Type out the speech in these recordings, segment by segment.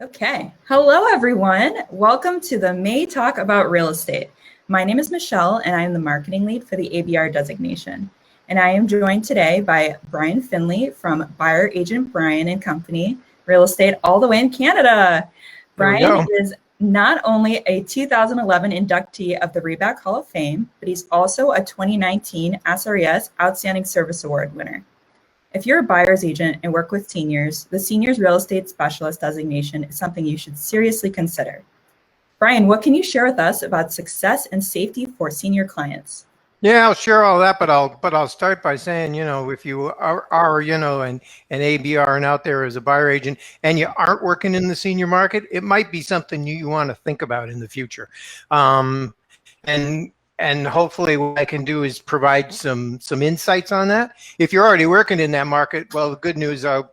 Okay. Hello, everyone. Welcome to the May Talk About Real Estate. My name is Michelle, and I am the marketing lead for the ABR designation. And I am joined today by Brian Finley from Buyer Agent Brian and Company Real Estate, all the way in Canada. There we Brian go. is not only a 2011 inductee of the REBAC Hall of Fame, but he's also a 2019 SRES Outstanding Service Award winner. If you're a buyer's agent and work with seniors, the Seniors Real Estate Specialist designation is something you should seriously consider. Brian, what can you share with us about success and safety for senior clients? Yeah, I'll share all that, but I'll start by saying, if you are an ABR and out there as a buyer agent and you aren't working in the senior market, it might be something you want to think about in the future. And hopefully what I can do is provide some insights on that. If you're already working in that market, well, the good news, I'll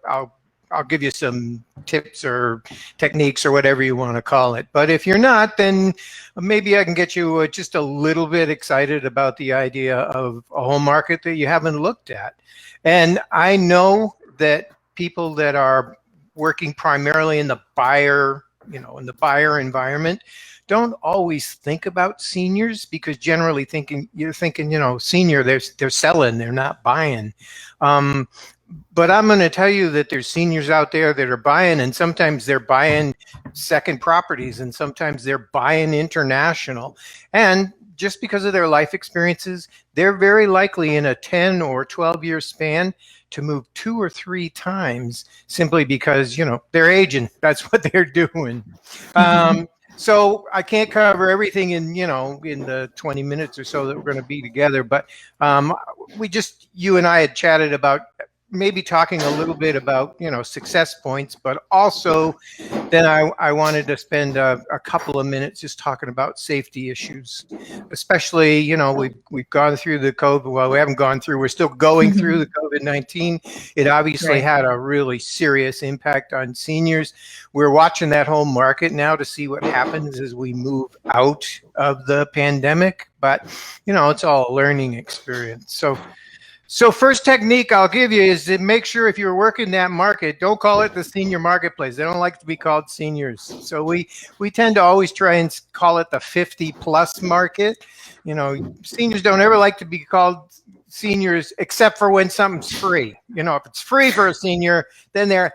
give you some tips or techniques or whatever you want to call it. But if you're not, then maybe I can get you just a little bit excited about the idea of a home market that you haven't looked at. And I know that people that are working primarily in the buyer, in the buyer environment, don't always think about seniors, because generally you're thinking, senior, they're selling, they're not buying. But I'm going to tell you that there's seniors out there that are buying, and sometimes they're buying second properties, and sometimes they're buying international. And just because of their life experiences, they're very likely in a 10 or 12-year span to move 2 or 3 times, simply because, they're aging. That's what they're doing. So I can't cover everything in the 20 minutes or so that we're going to be together, but you and I had chatted about maybe talking a little bit about, success points, but also then I wanted to spend a couple of minutes just talking about safety issues, especially, we've gone through the COVID. Well, we haven't gone through, we're still going through the COVID-19. It obviously had a really serious impact on seniors. We're watching that whole market now to see what happens as we move out of the pandemic, but, it's all a learning experience. So first technique I'll give you is to make sure if you're working that market, don't call it the senior marketplace. They don't like to be called seniors. So we tend to always try and call it the 50+ market. Seniors don't ever like to be called seniors except for when something's free. If it's free for a senior, then they're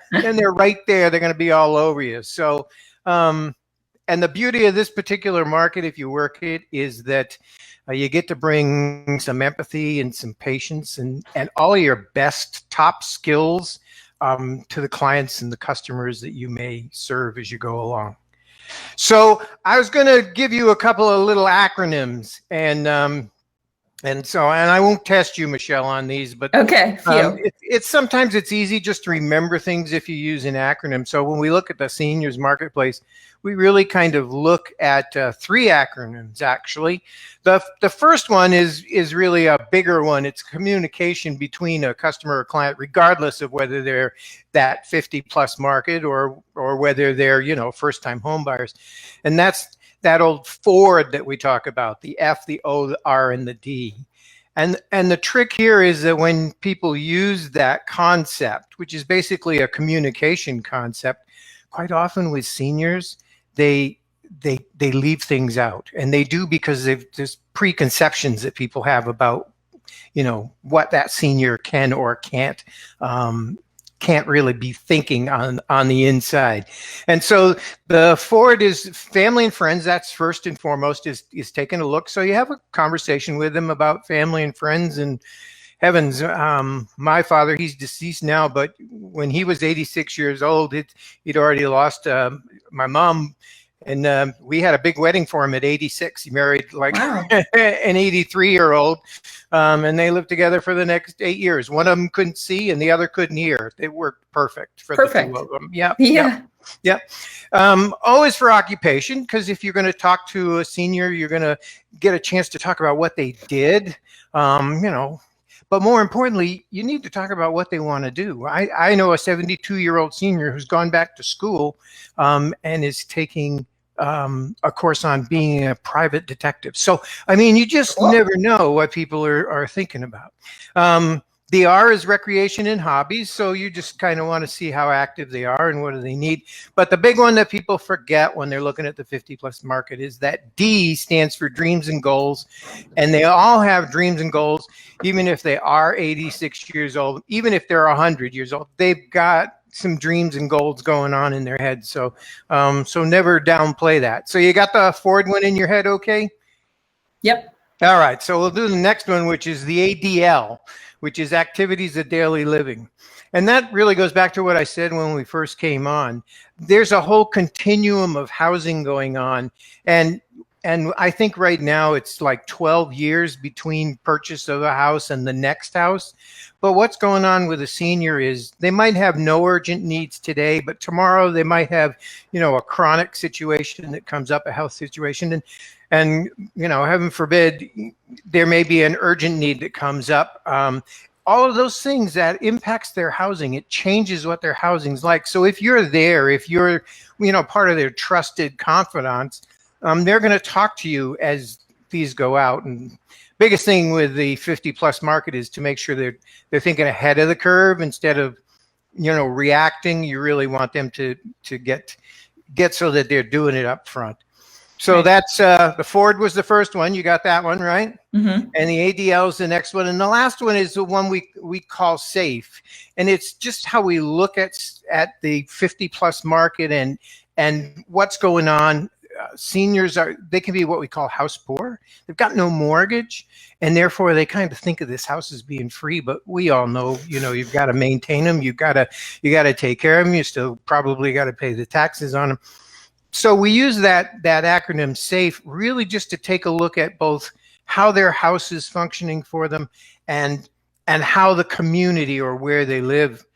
right there. They're going to be all over you. So and the beauty of this particular market, if you work it, is that you get to bring some empathy and some patience and all of your best top skills to the clients and the customers that you may serve as you go along. So I was going to give you a couple of little acronyms, and I won't test you, Michelle, on these, but okay, sometimes it's easy just to remember things if you use an acronym. So when we look at the seniors marketplace, we really kind of look at 3 acronyms, actually. The first one is really a bigger one. It's communication between a customer or client, regardless of whether they're that 50+ market or whether they're, first-time home buyers. And that's that old Ford that we talk about, the F, the O, the R, and the D. And the trick here is that when people use that concept, which is basically a communication concept, quite often with seniors, they leave things out, and they do because there's preconceptions that people have about, what that senior can or can't really be thinking on the inside. And so the Ford is family and friends. That's first and foremost, is taking a look. So you have a conversation with them about family and friends. And heavens, my father, he's deceased now, but when he was 86 years old, he'd already lost my mom. And we had a big wedding for him at 86. He married like an 83-year-old, and they lived together for the next 8 years. One of them couldn't see, and the other couldn't hear. It worked perfect for the 2 of them. Yeah. O is for occupation, because if you're going to talk to a senior, you're going to get a chance to talk about what they did. But more importantly, you need to talk about what they want to do. I know a 72-year-old senior who's gone back to school and is taking a course on being a private detective. So, I mean, you just never know what people are thinking about. The R is recreation and hobbies. So you just kind of want to see how active they are and what do they need. But the big one that people forget when they're looking at the 50 plus market is that D stands for dreams and goals. And they all have dreams and goals, even if they are 86 years old, even if they're 100 years old, they've got some dreams and goals going on in their head. So, so never downplay that. So you got the Ford one in your head, okay? Yep. All right. So we'll do the next one, which is the ADL, which is activities of daily living. And that really goes back to what I said when we first came on. There's a whole continuum of housing going on. And I think right now it's like 12 years between purchase of a house and the next house. But what's going on with a senior is they might have no urgent needs today, but tomorrow they might have, you know, a chronic situation that comes up, a health situation. And you know, heaven forbid, there may be an urgent need that comes up. All of those things that impacts their housing, it changes what their housing's like. So if you're there, if you're, you know, part of their trusted confidants, they're going to talk to you as these go out. And biggest thing with the 50 plus market is to make sure they're thinking ahead of the curve instead of, you know, reacting. You really want them to get so that they're doing it up front. So right. That's the Ford was the first one. You got that one, right? Mm-hmm. And the ADL is the next one. And the last one is the one we call SAFE. And it's just how we look at the 50 plus market and what's going on. Seniors they can be what we call house poor. They've got no mortgage, and therefore they kind of think of this house as being free. But we all know, you know, you've got to maintain them. You got to take care of them. You still probably got to pay the taxes on them. So we use that acronym SAFE really just to take a look at both how their house is functioning for them and how the community or where they live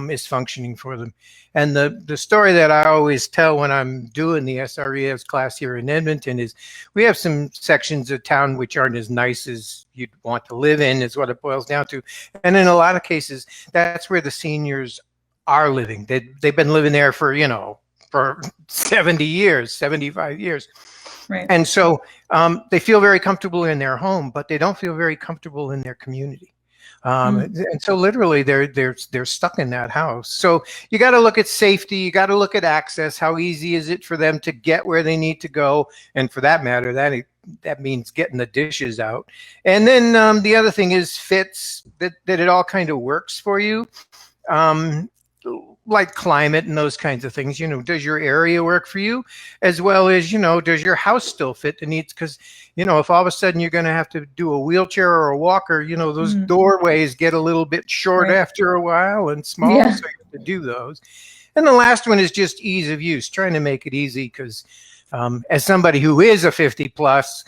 is functioning for them. And the story that I always tell when I'm doing the SRES class here in Edmonton is we have some sections of town which aren't as nice as you'd want to live in, is what it boils down to. And in a lot of cases, that's where the seniors are living. They've been living there for, you know, for 70 years, 75 years. Right. And so they feel very comfortable in their home, but they don't feel very comfortable in their community. And so literally they're stuck in that house. So you got to look at safety. You got to look at access. How easy is it for them to get where they need to go? And for that matter, that means getting the dishes out. And then the other thing is fits, that it all kind of works for you. Like climate and those kinds of things. You know, does your area work for you? As well as, you know, does your house still fit the needs? Because, you know, if all of a sudden you're going to have to do a wheelchair or a walker, you know, those doorways get a little bit short after a while and small, so you have to do those. And the last one is just ease of use, trying to make it easy because as somebody who is a 50 plus,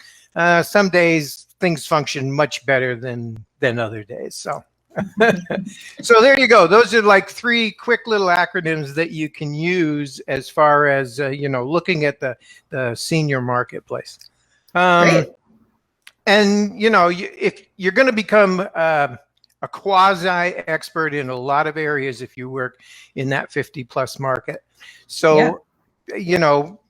some days things function much better than other days. So. So there you go. Those are like 3 quick little acronyms that you can use as far as, you know, looking at the senior marketplace. Great. And, you know, if you're going to become a quasi-expert in a lot of areas if you work in that 50 plus market. So, you know,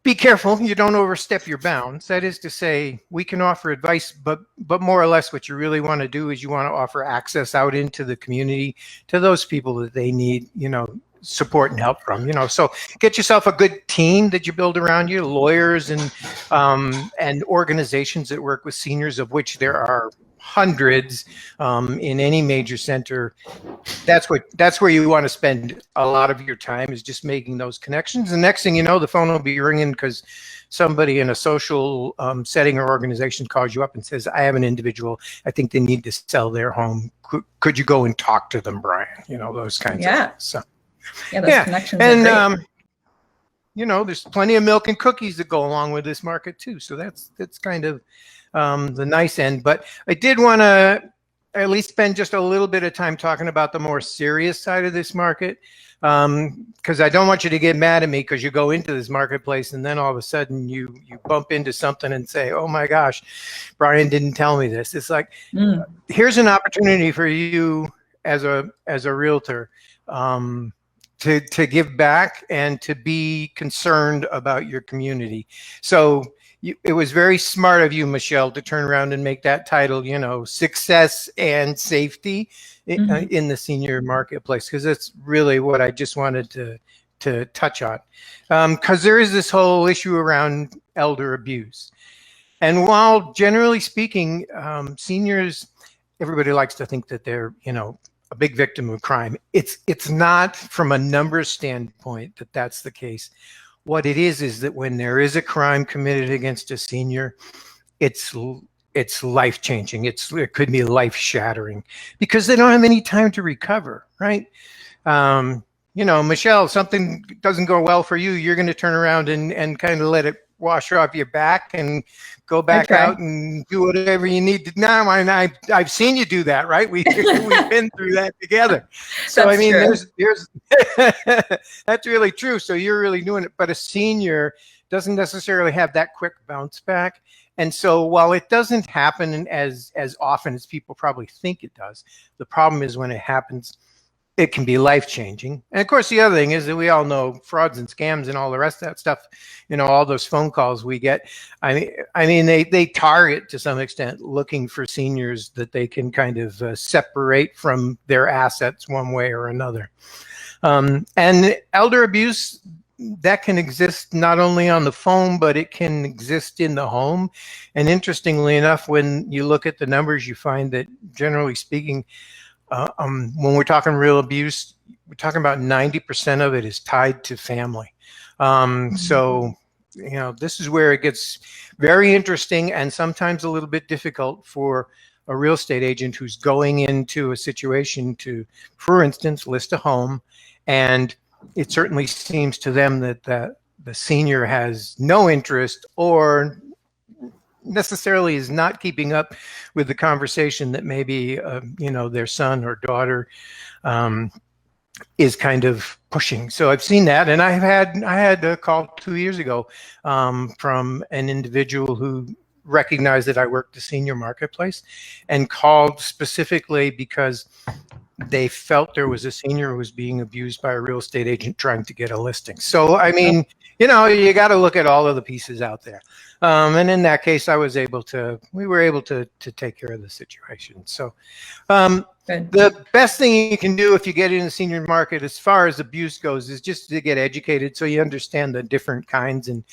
be careful you don't overstep your bounds. That is to say, we can offer advice, but more or less what you really want to do is you want to offer access out into the community to those people that they need, you know, support and help from, you know. So get yourself a good team that you build around you, lawyers and organizations that work with seniors, of which there are hundreds in any major center. That's where you want to spend a lot of your time, is just making those connections. The next thing you know, the phone will be ringing because somebody in a social setting or organization calls you up and says, I have an individual, I think they need to sell their home. Could you go and talk to them, Brian? You know, those kinds of things. So, those connections and are great. you know, there's plenty of milk and cookies that go along with this market too. So that's kind of the nice end. But I did want to at least spend just a little bit of time talking about the more serious side of this market, because I don't want you to get mad at me because you go into this marketplace and then all of a sudden you bump into something and say, oh my gosh, Brian didn't tell me this. It's like, here's an opportunity for you as a realtor to give back and to be concerned about your community. So it was very smart of you, Michelle, to turn around and make that title, success and safety in the senior marketplace, because that's really what I just wanted to touch on. Because there is this whole issue around elder abuse. And while generally speaking, seniors, everybody likes to think that they're, a big victim of crime. It's not from a numbers standpoint that that's the case. What it is that when there is a crime committed against a senior, it's life-changing. It could be life-shattering because they don't have any time to recover, right? Michelle, something doesn't go well for you, you're going to turn around and kind of let it wash off your back and go back out and do whatever you need to. Now, I've seen you do that, right? We've been through that together. So That's I mean, true. there's that's really true. So you're really doing it, but a senior doesn't necessarily have that quick bounce back. And so while it doesn't happen as often as people probably think it does, the problem is when it happens, it can be life-changing. And of course, the other thing is that we all know frauds and scams and all the rest of that stuff, all those phone calls we get. I mean, they target to some extent looking for seniors that they can kind of separate from their assets one way or another. And elder abuse, that can exist not only on the phone, but it can exist in the home. And interestingly enough, when you look at the numbers, you find that generally speaking, when we're talking real abuse, we're talking about 90% of it is tied to family. So, this is where it gets very interesting and sometimes a little bit difficult for a real estate agent who's going into a situation to, for instance, list a home. And it certainly seems to them that the senior has no interest or necessarily is not keeping up with the conversation that maybe their son or daughter is kind of pushing. So I've seen that, and I had a call 2 years ago from an individual who recognized that I worked the senior marketplace and called specifically because they felt there was a senior who was being abused by a real estate agent trying to get a listing. So, I mean, you got to look at all of the pieces out there. And in that case, we were able to take care of the situation. So the best thing you can do if you get in the senior market as far as abuse goes is just to get educated so you understand the different kinds. And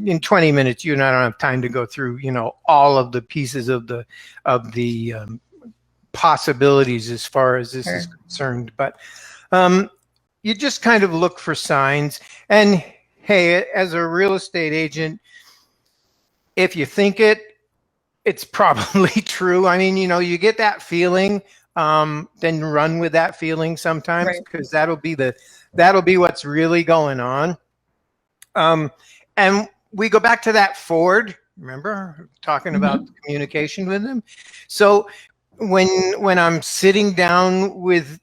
in 20 minutes, you and I don't have time to go through, all of the pieces of the possibilities as far as this is concerned. But you just kind of look for signs. And hey, as a real estate agent, if you think it's probably true. I mean, you get that feeling, then run with that feeling sometimes, because that'll be what's really going on. And we go back to that Ford, remember, talking about communication with them. So when I'm sitting down with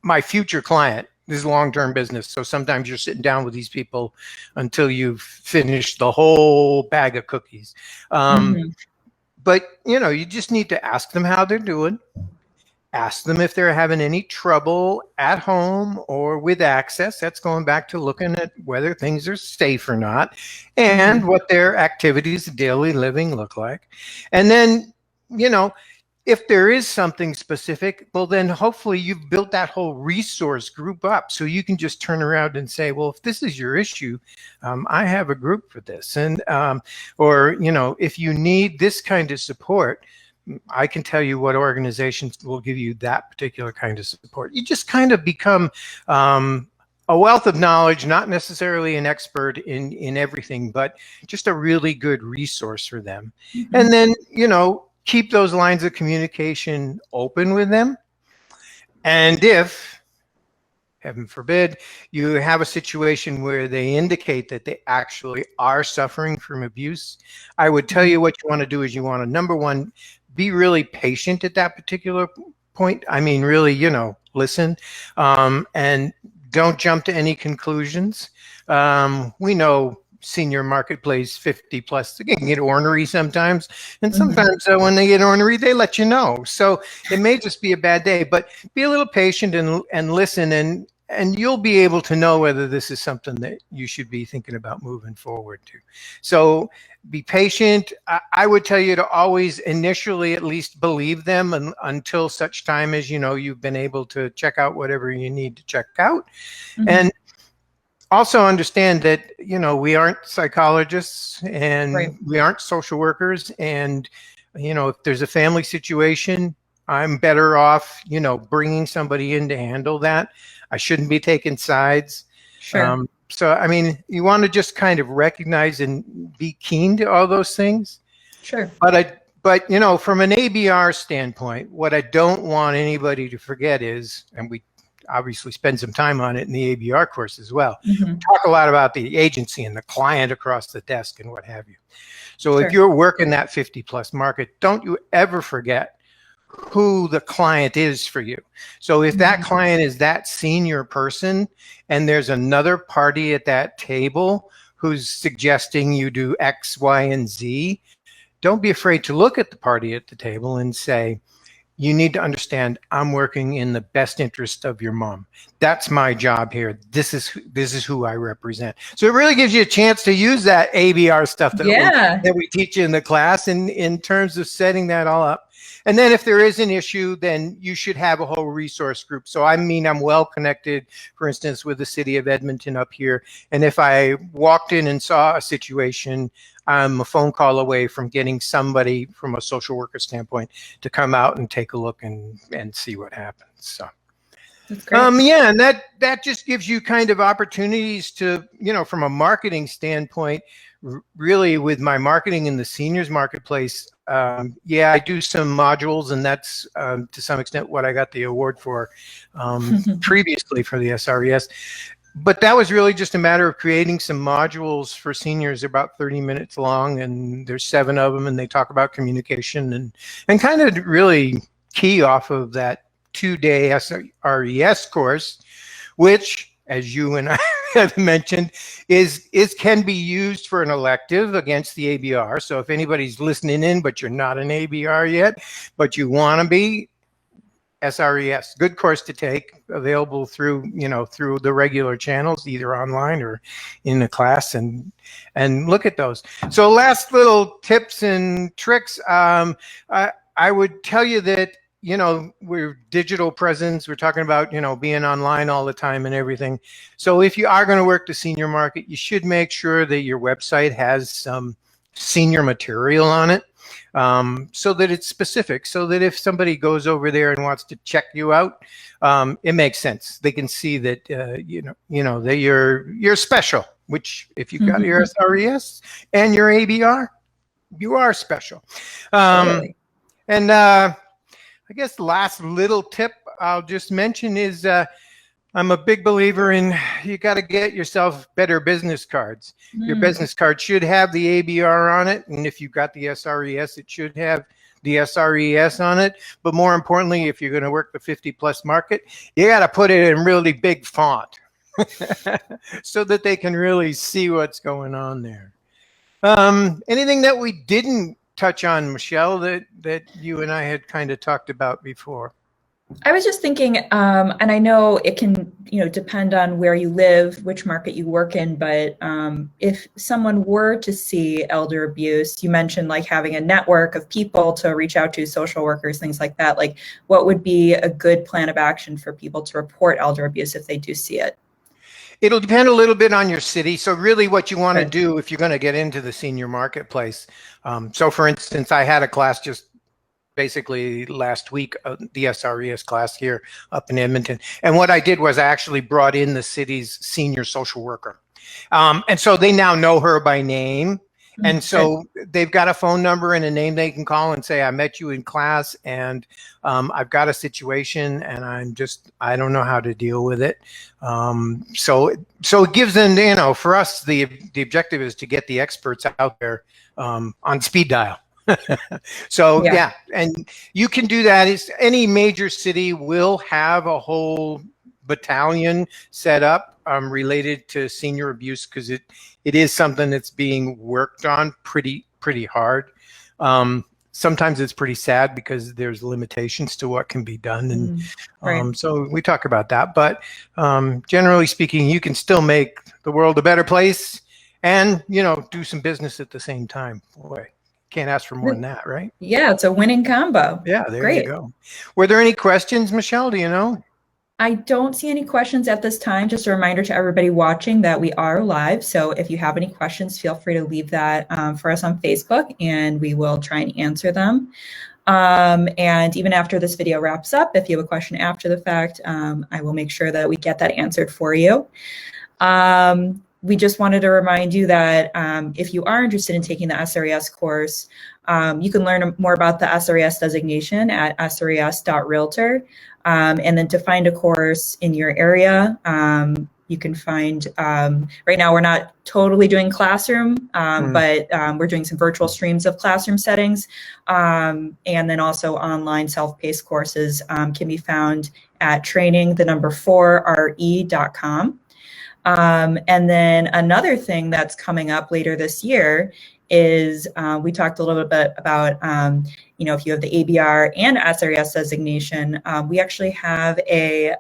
my future client, this is long-term business. So sometimes you're sitting down with these people until you've finished the whole bag of cookies. But, you just need to ask them how they're doing. Ask them if they're having any trouble at home or with access. That's going back to looking at whether things are safe or not and what their activities of daily living look like. And then, if there is something specific, well, then hopefully you've built that whole resource group up so you can just turn around and say, well, if this is your issue, I have a group for this. And, or, if you need this kind of support, I can tell you what organizations will give you that particular kind of support. You just kind of become a wealth of knowledge, not necessarily an expert in everything, but just a really good resource for them. And then, keep those lines of communication open with them. And if, heaven forbid, you have a situation where they indicate that they actually are suffering from abuse, I would tell you what you want to do is you want to, number one, be really patient at that particular point. I mean, really, listen, and don't jump to any conclusions. We know senior marketplace 50 plus, they can get ornery sometimes. And sometimes when they get ornery, they let you know. So it may just be a bad day, but be a little patient and listen. and you'll be able to know whether this is something that you should be thinking about moving forward to. So be patient. I would tell you to always initially at least believe them until such time as you've been able to check out whatever you need to check out. Mhm. And also understand that we aren't psychologists and Right. we aren't social workers, and if there's a family situation, I'm better off bringing somebody in to handle that. I shouldn't be taking sides. Sure. So I mean, you want to just kind of recognize and be keen to all those things. Sure. But from an ABR standpoint, what I don't want anybody to forget is, and we obviously spend some time on it in the ABR course as well, Mhm. talk a lot about the agency and the client across the desk and what have you. So Sure. if you're working that 50 plus market, don't you ever forget who the client is for you. So if that Mhm. client is that senior person and there's another party at that table who's suggesting you do X, Y, and Z, don't be afraid to look at the party at the table and say, you need to understand I'm working in the best interest of your mom. That's my job here. This is who I represent. So it really gives you a chance to use that ABR stuff that we teach you in the class in terms of setting that all up. And then if there is an issue, then you should have a whole resource group. So I mean, I'm well connected, for instance, with the city of Edmonton up here. And if I walked in and saw a situation, I'm a phone call away from getting somebody from a social worker standpoint to come out and take a look and see what happens. So That's great. yeah, and that just gives you kind of opportunities to, from a marketing standpoint, really with my marketing in the seniors marketplace, yeah, I do some modules, and that's to some extent what I got the award for previously for the SRES. But that was really just a matter of creating some modules for seniors, about 30 minutes long, and there's 7 of them, and they talk about communication and kind of really key off of that 2-day SRES course, which, as you and I have mentioned, can be used for an elective against the ABR. So if anybody's listening in, but you're not an ABR yet, but you want to be, SRES, good course to take, available through through the regular channels, either online or in the class, and look at those. So last little tips and tricks. I would tell you that we're digital presence. We're talking about being online all the time and everything. So if you are going to work the senior market, you should make sure that your website has some senior material on it. So that it's specific, so that if somebody goes over there and wants to check you out, it makes sense. They can see that that you're special. Which, if you've got your SRES and your ABR, you are special. Totally. And I guess the last little tip I'll just mention is I'm a big believer in you got to get yourself better business cards. Your business card should have the ABR on it, and if you've got the SRES, it should have the SRES on it. But more importantly, if you're going to work the 50 plus market, you got to put it in really big font so that they can really see what's going on there. Anything that we didn't touch on, Michelle, that you and I had kind of talked about before? I was just thinking, and I know it can, depend on where you live, which market you work in, but if someone were to see elder abuse, you mentioned like having a network of people to reach out to, social workers, things like that. Like, what would be a good plan of action for people to report elder abuse if they do see it? It'll depend a little bit on your city. So really what you want to do if you're going to get into the senior marketplace. So for instance, I had a class just basically last week, the SRES class here up in Edmonton. And what I did was I actually brought in the city's senior social worker. And so they now know her by name. And so they've got a phone number and a name they can call and say, I met you in class, and I've got a situation, and I don't know how to deal with it. So it gives them, for us, the objective is to get the experts out there on speed dial. So yeah, and you can do that. Any major city will have a whole battalion set up related to senior abuse, because it is something that's being worked on pretty hard. sometimes it's pretty sad because there's limitations to what can be done. And Right. so we talk about that. But generally speaking, you can still make the world a better place and, do some business at the same time. Boy, can't ask for more than that, right? Yeah, it's a winning combo. Yeah, there Great. you go. Were there any questions, Michelle? Do you know? I don't see any questions at this time. Just a reminder to everybody watching that we are live. So if you have any questions, feel free to leave that for us on Facebook and we will try and answer them. And even after this video wraps up, if you have a question after the fact, I will make sure that we get that answered for you. We just wanted to remind you that if you are interested in taking the SRES course, you can learn more about the SRES designation at sres.realtor. And then to find a course in your area, you can find, right now we're not totally doing classroom, but we're doing some virtual streams of classroom settings. And then also online self-paced courses can be found at training4re.com. And then another thing that's coming up later this year is we talked a little bit about, if you have the ABR and SRES designation, we actually have a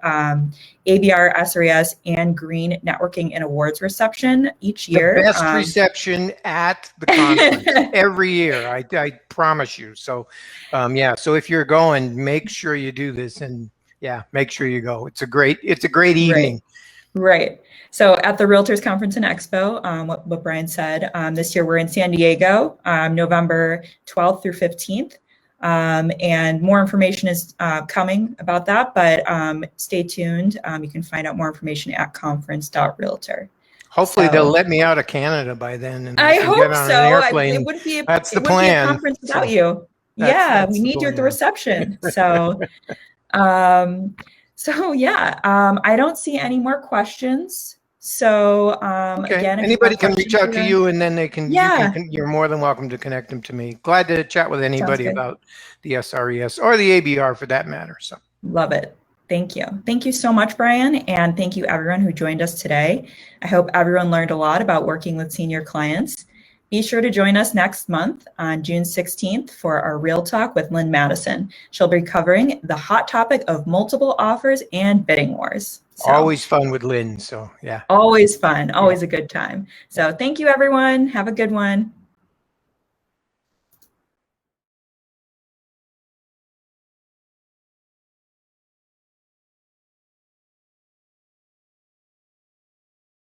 ABR, SRES, and Green Networking and Awards reception each year. The best reception at the conference every year, I promise you. So, so if you're going, make sure you do this, and make sure you go. It's a great evening. Right. So at the Realtors Conference and Expo, what Brian said, this year we're in San Diego, November 12th through 15th. And more information is coming about that, but stay tuned. You can find out more information at conference.realtor. Hopefully they'll let me out of Canada by then. And I hope get on so. an airplane. It wouldn't be That's the plan. A conference without you. That's we need you at the reception. So, I don't see any more questions. So again, anybody can reach out to you, and then they can. You're more than welcome to connect them to me. Glad to chat with anybody about the SRES or the ABR for that matter. So love it. Thank you. Thank you so much, Brian, and thank you everyone who joined us today. I hope everyone learned a lot about working with senior clients. Be sure to join us next month on June 16th for our Real Talk with Lynn Madison. She'll be covering the hot topic of multiple offers and bidding wars. So, always fun with Lynn. So always fun. Always a good time. So thank you, everyone. Have a good one.